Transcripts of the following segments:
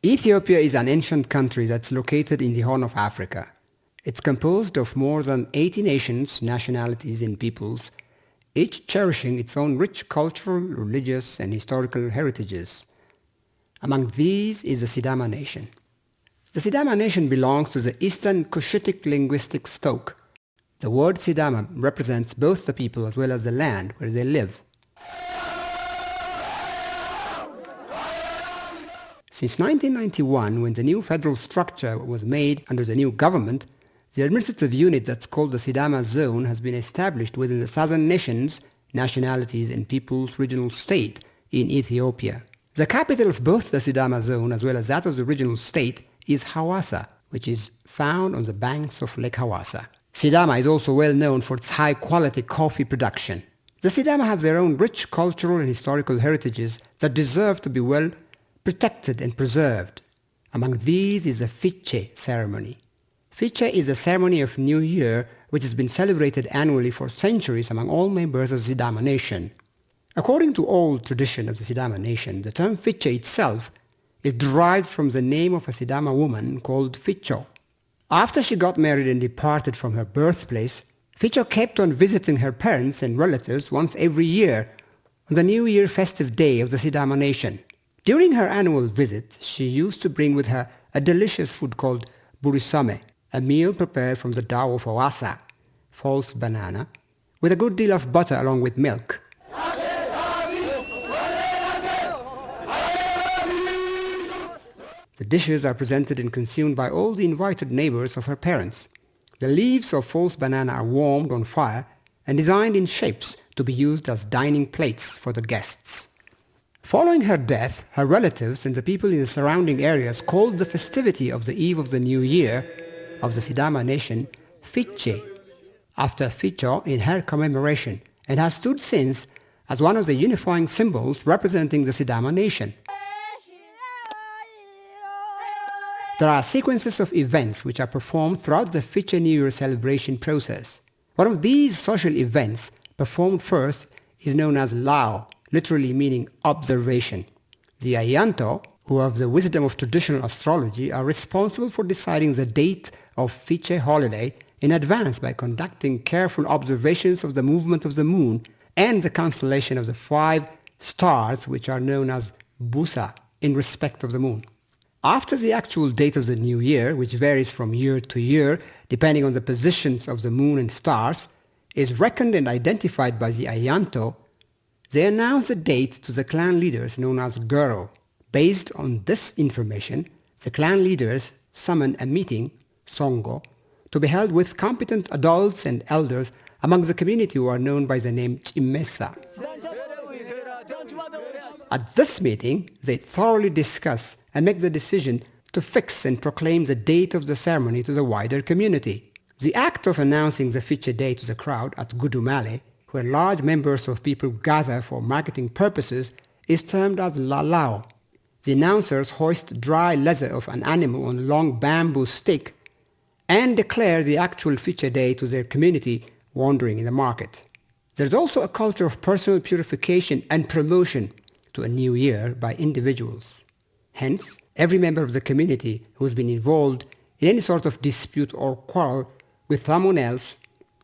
Ethiopia is an ancient country that's located in the Horn of Africa. It's composed of more than 80 nations, nationalities and peoples, each cherishing its own rich cultural, religious and historical heritages. Among these is the Sidama nation. The Sidama nation belongs to the Eastern Cushitic linguistic stock. The word Sidama represents both the people as well as the land where they live. Since 1991, when the new federal structure was made under the new government, the administrative unit that's called the Sidama Zone has been established within the southern nations, nationalities and peoples regional state in Ethiopia. The capital of both the Sidama Zone as well as that of the regional state is Hawassa, which is found on the banks of Lake Hawassa. Sidama is also well known for its high-quality coffee production. The Sidama have their own rich cultural and historical heritages that deserve to be well protected and preserved. Among these is the Fichee ceremony. Fichee is a ceremony of New Year which has been celebrated annually for centuries among all members of the Sidama nation. According to old tradition of the Sidama nation, the term Fichee itself is derived from the name of a Sidama woman called Fichoo. After she got married and departed from her birthplace, Fichoo kept on visiting her parents and relatives once every year on the New Year festive day of the Sidama nation. During her annual visit, she used to bring with her a delicious food called burisame, a meal prepared from the dough of awasa, false banana, with a good deal of butter along with milk. The dishes are presented and consumed by all the invited neighbors of her parents. The leaves of false banana are warmed on fire and designed in shapes to be used as dining plates for the guests. Following her death, her relatives and the people in the surrounding areas called the festivity of the eve of the new year of the Sidama nation Fichee, after Fichoo in her commemoration, and has stood since as one of the unifying symbols representing the Sidama nation. There are sequences of events which are performed throughout the Fichee New Year celebration process. One of these social events performed first is known as Lao, literally meaning observation. The Ayanto, who have the wisdom of traditional astrology, are responsible for deciding the date of Fichee holiday in advance by conducting careful observations of the movement of the moon and the constellation of the 5 stars which are known as Busa in respect of the moon. After the actual date of the new year, which varies from year to year depending on the positions of the moon and stars, is reckoned and identified by the Ayanto, they announce the date to the clan leaders known as Guru. Based on this information, the clan leaders summon a meeting, Songo, to be held with competent adults and elders among the community who are known by the name Chimesa. At this meeting, they thoroughly discuss and make the decision to fix and proclaim the date of the ceremony to the wider community. The act of announcing the Fichee day to the crowd at Gudumale, where large numbers of people gather for marketing purposes, is termed as Lalao. The announcers hoist dry leather of an animal on a long bamboo stick and declare the actual Fichee day to their community wandering in the market. There is also a culture of personal purification and promotion to a new year by individuals. Hence, every member of the community who has been involved in any sort of dispute or quarrel with someone else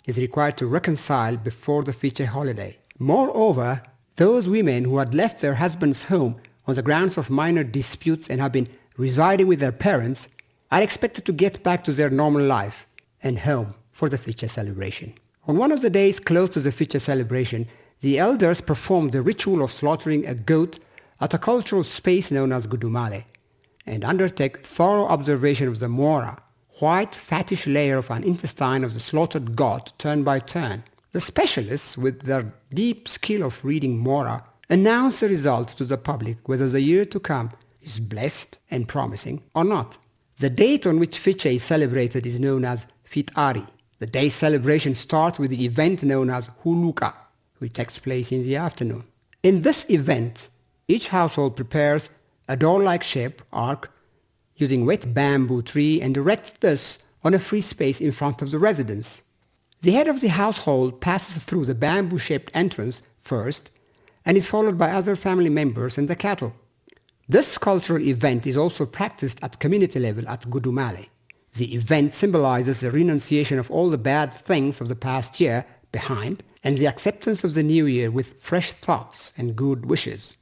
is required to reconcile before the Fichee holiday. Moreover, those women who had left their husband's home on the grounds of minor disputes and have been residing with their parents are expected to get back to their normal life and home for the Fichee celebration. On one of the days close to the Fichee celebration, the elders perform the ritual of slaughtering a goat at a cultural space known as Gudumale and undertake thorough observation of the mora, white fattish layer of an intestine of the slaughtered goat turn by turn. The specialists, with their deep skill of reading mora, announce the result to the public whether the year to come is blessed and promising or not. The date on which Fichee is celebrated is known as Fitari. The day's celebration starts with the event known as Huluka, which takes place in the afternoon. In this event, each household prepares a door-like shape, ark, using wet bamboo tree and erects this on a free space in front of the residence. The head of the household passes through the bamboo-shaped entrance first and is followed by other family members and the cattle. This cultural event is also practiced at community level at Gudumale. The event symbolizes the renunciation of all the bad things of the past year behind and the acceptance of the new year with fresh thoughts and good wishes.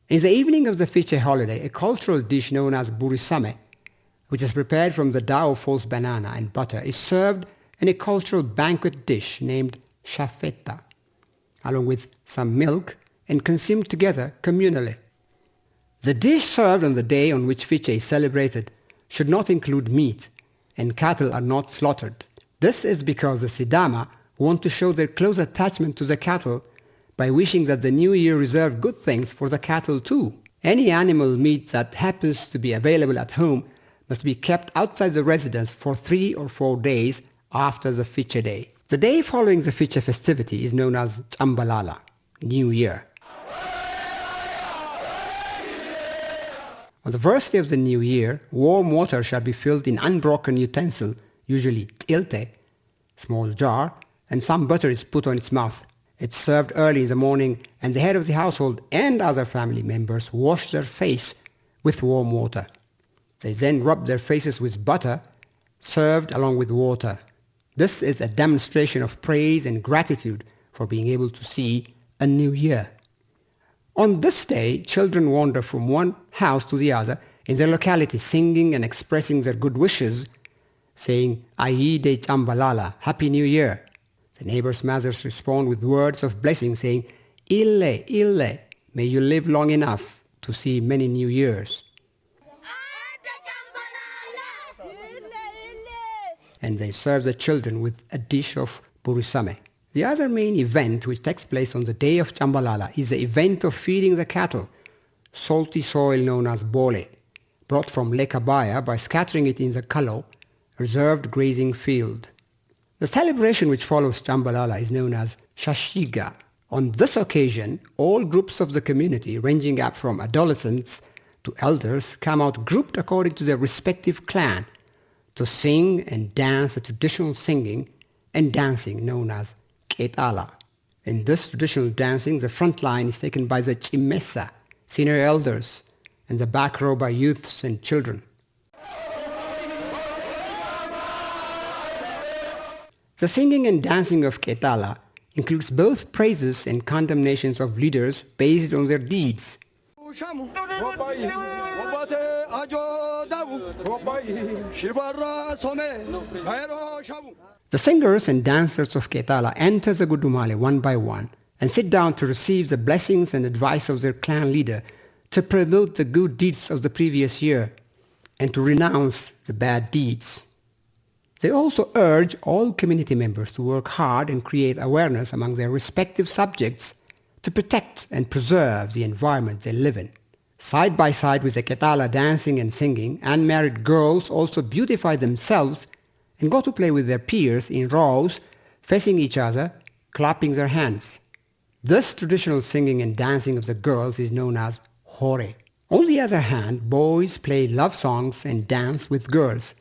In the evening of the Fichee holiday, a cultural dish known as burisame, which is prepared from the Dao false banana and butter, is served in a cultural banquet dish named shafeta, along with some milk and consumed together communally. The dish served on the day on which Fichee is celebrated should not include meat, and cattle are not slaughtered. This is because the Sidama want to show their close attachment to the cattle by wishing that the new year reserve good things for the cattle too. Any animal meat that happens to be available at home must be kept outside the residence for 3 or 4 days after the Fichee day. The day following the Fichee festivity is known as chambalalla, New Year. On the first day of the new year, warm water shall be filled in unbroken utensil, usually tilte, small jar, and some butter is put on its mouth. It's served early in the morning, and the head of the household and other family members wash their face with warm water. They then rub their faces with butter, served along with water. This is a demonstration of praise and gratitude for being able to see a new year. On this day, children wander from one house to the other in their locality, singing and expressing their good wishes, saying, Ayi de chambalala, Happy New Year. The neighbors' mothers respond with words of blessing, saying, Ille, ille, may you live long enough to see many new years. And they serve the children with a dish of burisame. The other main event which takes place on the day of chambalalla is the event of feeding the cattle, salty soil known as bole, brought from Lake Abaya by scattering it in the kalo, reserved grazing field. The celebration which follows chambalalla is known as shashiga. On this occasion, all groups of the community, ranging up from adolescents to elders, come out grouped according to their respective clan to sing and dance a traditional singing and dancing known as ketala. In this traditional dancing, the front line is taken by the chimesa, senior elders, and the back row by youths and children. The singing and dancing of ketala includes both praises and condemnations of leaders based on their deeds. The singers and dancers of ketala enter the Gudumale one by one and sit down to receive the blessings and advice of their clan leader, to promote the good deeds of the previous year and to renounce the bad deeds. They also urge all community members to work hard and create awareness among their respective subjects to protect and preserve the environment they live in. Side by side with the ketala dancing and singing, unmarried girls also beautify themselves and go to play with their peers in rows, facing each other, clapping their hands. This traditional singing and dancing of the girls is known as hore. On the other hand, boys play love songs and dance with girls.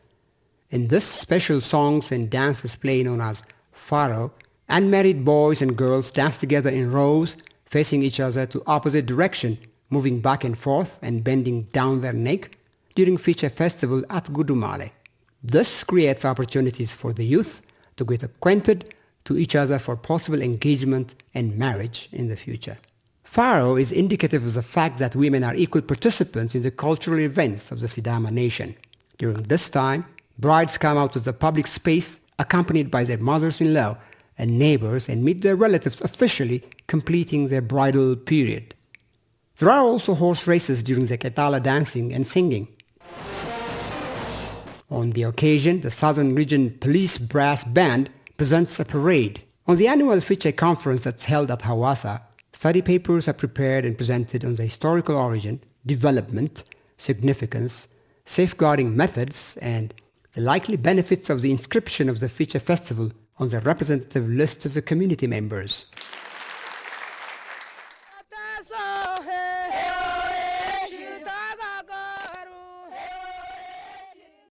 In this special songs and dances play known as faro, unmarried boys and girls dance together in rows, facing each other to opposite direction, moving back and forth and bending down their neck during Fichee festival at Gudumale. This creates opportunities for the youth to get acquainted to each other for possible engagement and marriage in the future. Faro is indicative of the fact that women are equal participants in the cultural events of the Sidama nation. During this time, brides come out to the public space accompanied by their mothers-in-law and neighbors and meet their relatives officially, completing their bridal period. There are also horse races during the ketala dancing and singing. On the occasion, the Southern Region Police Brass Band presents a parade. On the annual Fichee conference that's held at Hawassa, study papers are prepared and presented on the historical origin, development, significance, safeguarding methods, and the likely benefits of the inscription of the Fichee festival on the representative list of the community members.